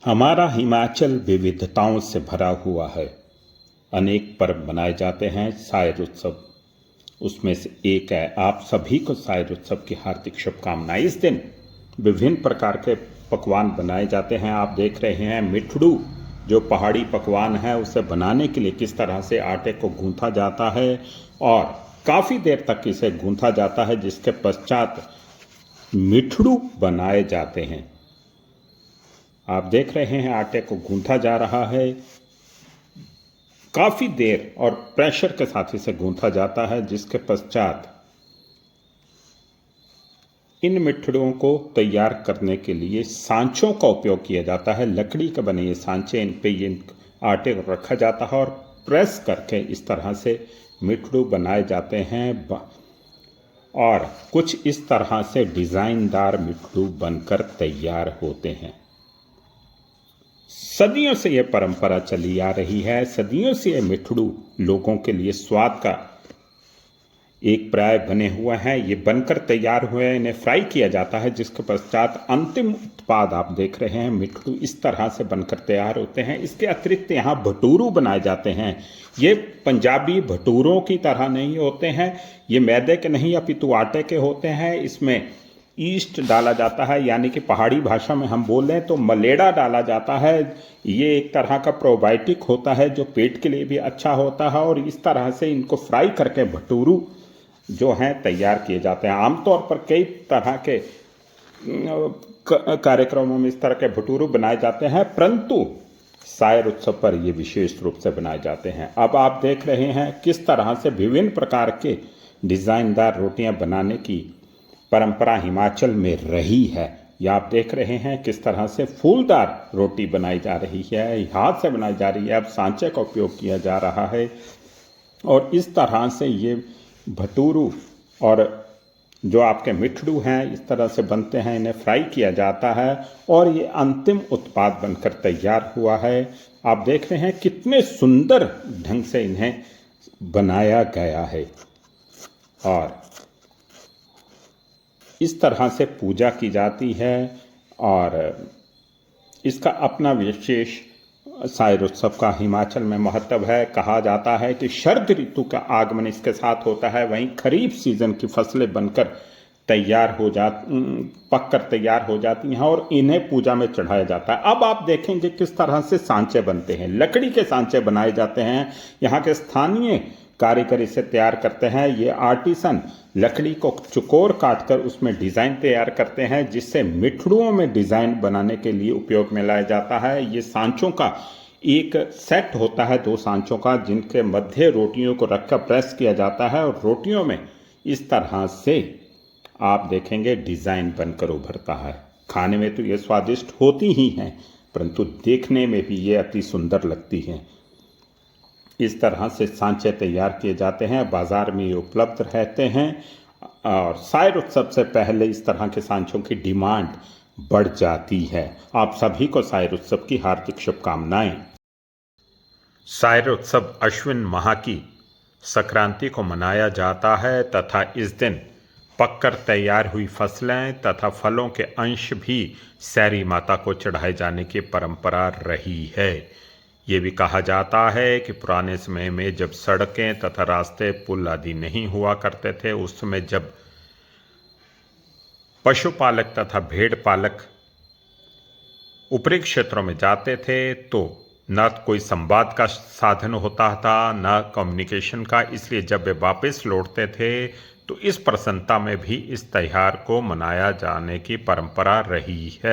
हमारा हिमाचल विविधताओं से भरा हुआ है। अनेक पर्व मनाए जाते हैं। शायर उत्सव उसमें से एक है। आप सभी को शायर उत्सव की हार्दिक शुभकामनाएं। इस दिन विभिन्न प्रकार के पकवान बनाए जाते हैं। आप देख रहे हैं मिठड़ू, जो पहाड़ी पकवान है, उसे बनाने के लिए किस तरह से आटे को गूंथा जाता है और काफ़ी देर तक इसे गूंथा जाता है, जिसके पश्चात मिठड़ू बनाए जाते हैं। आप देख रहे हैं आटे को गूंथा जा रहा है, काफ़ी देर और प्रेशर के साथ इसे गूंथा जाता है, जिसके पश्चात इन मिठड़ों को तैयार करने के लिए सांचों का उपयोग किया जाता है। लकड़ी के बने ये सांचे, इन पे ये आटे को रखा जाता है और प्रेस करके इस तरह से मिठड़ू बनाए जाते हैं और कुछ इस तरह से डिज़ाइनदार मिठड़ू बनकर तैयार होते हैं। सदियों से यह परंपरा चली आ रही है। सदियों से ये मिठड़ू लोगों के लिए स्वाद का एक पर्याय बने हुए हैं। ये बनकर तैयार हुए हैं, इन्हें फ्राई किया जाता है, जिसके पश्चात अंतिम उत्पाद आप देख रहे हैं मिठड़ू इस तरह से बनकर तैयार होते हैं। इसके अतिरिक्त यहाँ भटूरू बनाए जाते हैं। ये पंजाबी भटूरों की तरह नहीं होते हैं, ये मैदे के नहीं अपितु आटे के होते हैं। इसमें ईस्ट डाला जाता है, यानी कि पहाड़ी भाषा में हम बोलें तो मलेड़ा डाला जाता है। ये एक तरह का प्रोबायोटिक होता है जो पेट के लिए भी अच्छा होता है और इस तरह से इनको फ्राई करके भटूरू जो हैं तैयार किए जाते हैं। आमतौर पर कई तरह के कार्यक्रमों में इस तरह के भटूरू बनाए जाते हैं, परंतु शायर उत्सव पर ये विशेष रूप से बनाए जाते हैं। अब आप देख रहे हैं किस तरह से विभिन्न प्रकार के डिज़ाइनदार रोटियां बनाने की परंपरा हिमाचल में रही है। या आप देख रहे हैं किस तरह से फूलदार रोटी बनाई जा रही है, हाथ से बनाई जा रही है। अब सांचे का उपयोग किया जा रहा है और इस तरह से ये भटूरू और जो आपके मिठड़ू हैं इस तरह से बनते हैं। इन्हें फ्राई किया जाता है और ये अंतिम उत्पाद बनकर तैयार हुआ है। आप देख रहे हैं कितने सुंदर ढंग से इन्हें बनाया गया है और इस तरह से पूजा की जाती है और इसका अपना विशेष शायर उत्सव का हिमाचल में महत्व है। कहा जाता है कि शरद ऋतु का आगमन इसके साथ होता है, वहीं खरीफ सीजन की फसलें बनकर पककर तैयार हो जाती हैं और इन्हें पूजा में चढ़ाया जाता है। अब आप देखेंगे किस तरह से सांचे बनते हैं। लकड़ी के सांचे बनाए जाते हैं। यहाँ के स्थानीय कारीगर इसे तैयार करते हैं। ये आर्टिसन लकड़ी को चुकोर काटकर उसमें डिज़ाइन तैयार करते हैं, जिससे मिठड़ुओं में डिज़ाइन बनाने के लिए उपयोग में लाया जाता है। ये सांचों का एक सेट होता है, 2 सांचों का, जिनके मध्य रोटियों को रखकर प्रेस किया जाता है और रोटियों में इस तरह से आप देखेंगे डिज़ाइन बनकर उभरता है। खाने में तो ये स्वादिष्ट होती ही हैं, परंतु देखने में भी ये अति सुंदर लगती हैं। इस तरह से सांचे तैयार किए जाते हैं, बाज़ार में ये उपलब्ध रहते हैं और शायर उत्सव से पहले इस तरह के सांचों की डिमांड बढ़ जाती है। आप सभी को शायर उत्सव की हार्दिक शुभकामनाएं। शायर उत्सव अश्विन माह की संक्रांति को मनाया जाता है तथा इस दिन पककर तैयार हुई फसलें तथा फलों के अंश भी सैरी माता को चढ़ाए जाने की परंपरा रही है। ये भी कहा जाता है कि पुराने समय में जब सड़कें तथा रास्ते, पुल आदि नहीं हुआ करते थे, उस समय जब पशुपालक तथा भेड़ पालक ऊपरी क्षेत्रों में जाते थे तो न कोई संवाद का साधन होता था, न कम्युनिकेशन का, इसलिए जब वे वापस लौटते थे तो इस प्रसन्नता में भी इस त्यौहार को मनाया जाने की परंपरा रही है।